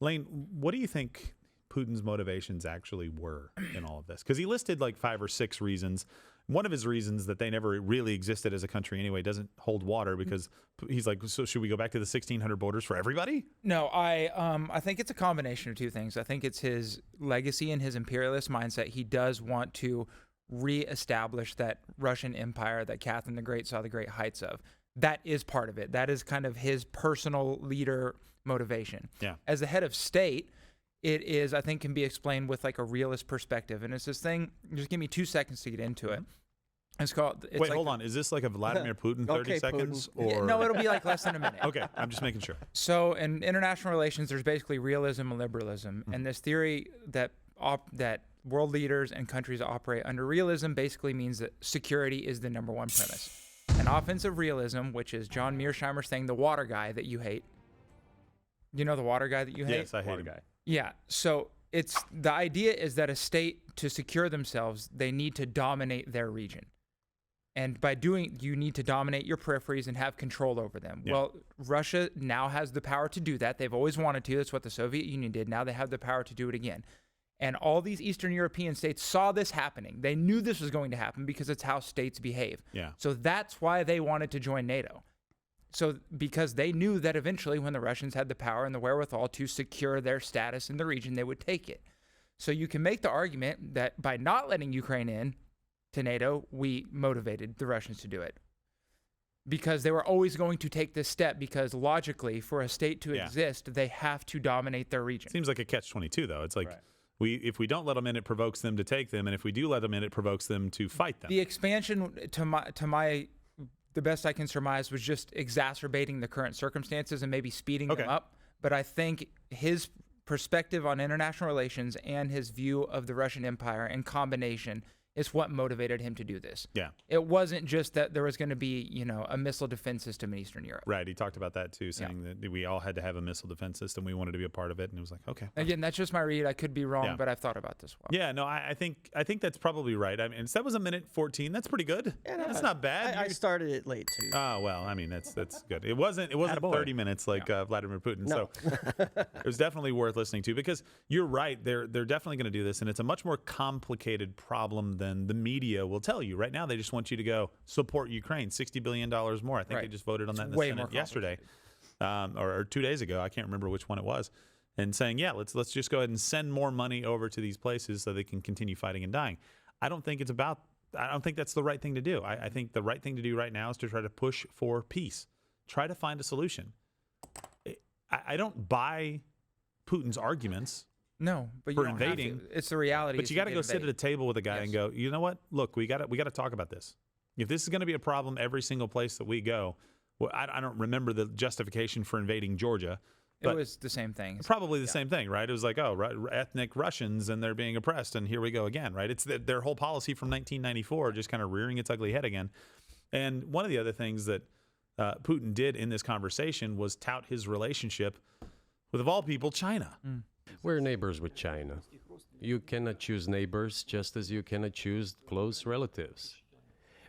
Lane, what do you think Putin's motivations actually were in all of this? Because he listed like 5 or 6 reasons. One of his reasons that they never really existed as a country anyway doesn't hold water, because he's like, so should we go back to the 1600 borders for everybody? No, I think it's a combination of two things. I think it's his legacy and his imperialist mindset. He does want to reestablish that Russian empire that Catherine the Great saw the great heights of. That is part of it. That is kind of his personal leader motivation. Yeah. As the head of state, it is, I think, can be explained with like a realist perspective. And it's this thing, just give me 2 seconds to get into it. It's called... It's Wait, like hold on. Is this like a Vladimir Putin 30 Okay, seconds? Putin. Yeah, Or no, it'll be like less than a minute. Okay, I'm just making sure. So in international relations, there's basically realism and liberalism. And this theory that that world leaders and countries operate under realism basically means that security is the number one premise. And offensive realism, which is John Mearsheimer saying the water guy that you hate. You know the water guy that you hate? Yes, I hate him. Yeah. So it's the idea is that a state, to secure themselves, they need to dominate their region. And by doing, you need to dominate your peripheries and have control over them. Yeah. Well, Russia now has the power to do that. They've always wanted to. That's what the Soviet Union did. Now they have the power to do it again. And all these Eastern European states saw this happening. They knew this was going to happen because it's how states behave. Yeah. So that's why they wanted to join NATO. So because they knew that eventually when the Russians had the power and the wherewithal to secure their status in the region, they would take it. So you can make the argument that by not letting Ukraine in to NATO, we motivated the Russians to do it. Because they were always going to take this step, because logically, for a state to exist, they have to dominate their region. Seems like a catch-22, though. It's like, Right. if we don't let them in, it provokes them to take them, and if we do let them in, it provokes them to fight them. The expansion, the best I can surmise, was just exacerbating the current circumstances and maybe speeding them up. But I think his perspective on international relations and his view of the Russian Empire in combination is what motivated him to do this. Yeah. It wasn't just that there was going to be, a missile defense system in Eastern Europe. Right. He talked about that, too, saying that we all had to have a missile defense system. We wanted to be a part of it, and it was like, okay. Again, that's just my read. I could be wrong, but I've thought about this well. Yeah, no, I think that's probably right. I mean, that was 1:14. That's pretty good. Yeah, no, that's not bad. I started it late too. Oh, well, I mean, that's good. It wasn't 30 minutes like Vladimir Putin. No. So it was definitely worth listening to, because you're right. They're definitely going to do this, and it's a much more complicated problem than the media will tell you. Right now, they just want you to go support Ukraine, $60 billion more. I think they just voted on that in the Senate yesterday, or 2 days ago. I can't remember which one it was. And saying, let's just go ahead and send more money over to these places so they can continue fighting and dying. I don't think that's the right thing to do. I think the right thing to do right now is to try to push for peace. Try to find a solution. I don't buy Putin's arguments. No, but for you don't invading. have to. It's the reality. But you got to go sit at a table with a guy and go, you know what? Look, we got to talk about this. If this is going to be a problem every single place that we go, well, I don't remember the justification for invading Georgia. It was the same thing. Probably the same thing, right? It was like, ethnic Russians and they're being oppressed, and here we go again, right? It's their whole policy from 1994 just kind of rearing its ugly head again. And one of the other things that Putin did in this conversation was tout his relationship with, of all people, China. We're neighbors with China. You cannot choose neighbors just as you cannot choose close relatives.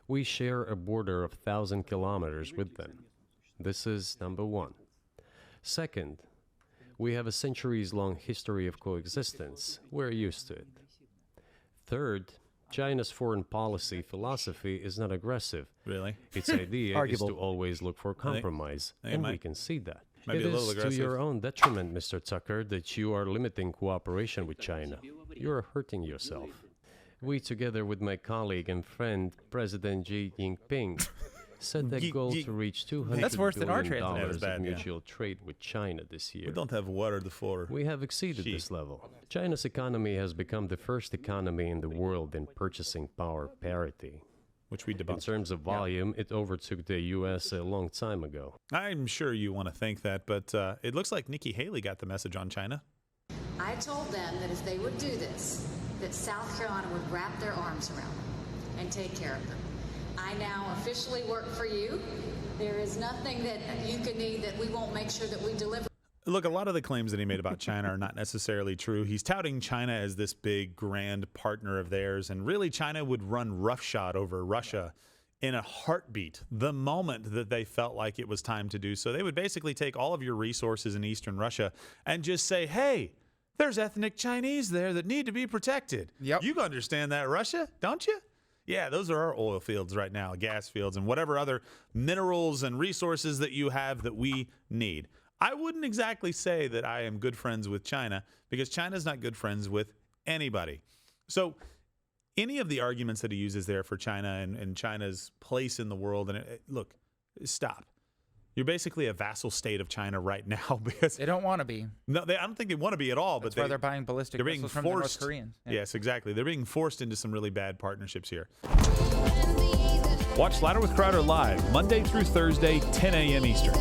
We share a border of 1,000 kilometers with them. This is number one. Second, we have a centuries-long history of coexistence. We're used to it. Third, China's foreign policy philosophy is not aggressive. Really? Its idea is to always look for compromise, and we can see that. Might be It a little is to aggressive. your own detriment, Mr. Tucker, that you are limiting cooperation with China. You're hurting yourself. We, together with my colleague and friend, President Xi Jinping, set the goal to reach $200 That's worse than our billion trade. That was of bad, yeah. mutual trade with China this year. We don't have water for. We have exceeded Xi. this level. China's economy has become the first economy in the world in purchasing power parity. Which we In debunked. terms of volume, it overtook the U.S. a long time ago. I'm sure you want to think that, but it looks like Nikki Haley got the message on China. I told them that if they would do this, that South Carolina would wrap their arms around them and take care of them. I now officially work for you. There is nothing that you can need that we won't make sure that we deliver. Look, a lot of the claims that he made about China are not necessarily true. He's touting China as this big, grand partner of theirs, and really China would run roughshod over Russia in a heartbeat the moment that they felt like it was time to do so. They would basically take all of your resources in eastern Russia and just say, hey, there's ethnic Chinese there that need to be protected. Yep. You understand that, Russia, don't you? Yeah, those are our oil fields right now, gas fields, and whatever other minerals and resources that you have that we need. I wouldn't exactly say that I am good friends with China, because China's not good friends with anybody. So any of the arguments that he uses there for China and China's place in the world, and look, stop. You're basically a vassal state of China right now, because They don't want to be. no, I don't think they want to be at all. That's but why they're buying ballistic they're being missiles from the North forced. Koreans. Yeah. Yes, exactly. They're being forced into some really bad partnerships here. Watch Ladder with Crowder live Monday through Thursday, 10 a.m. Eastern.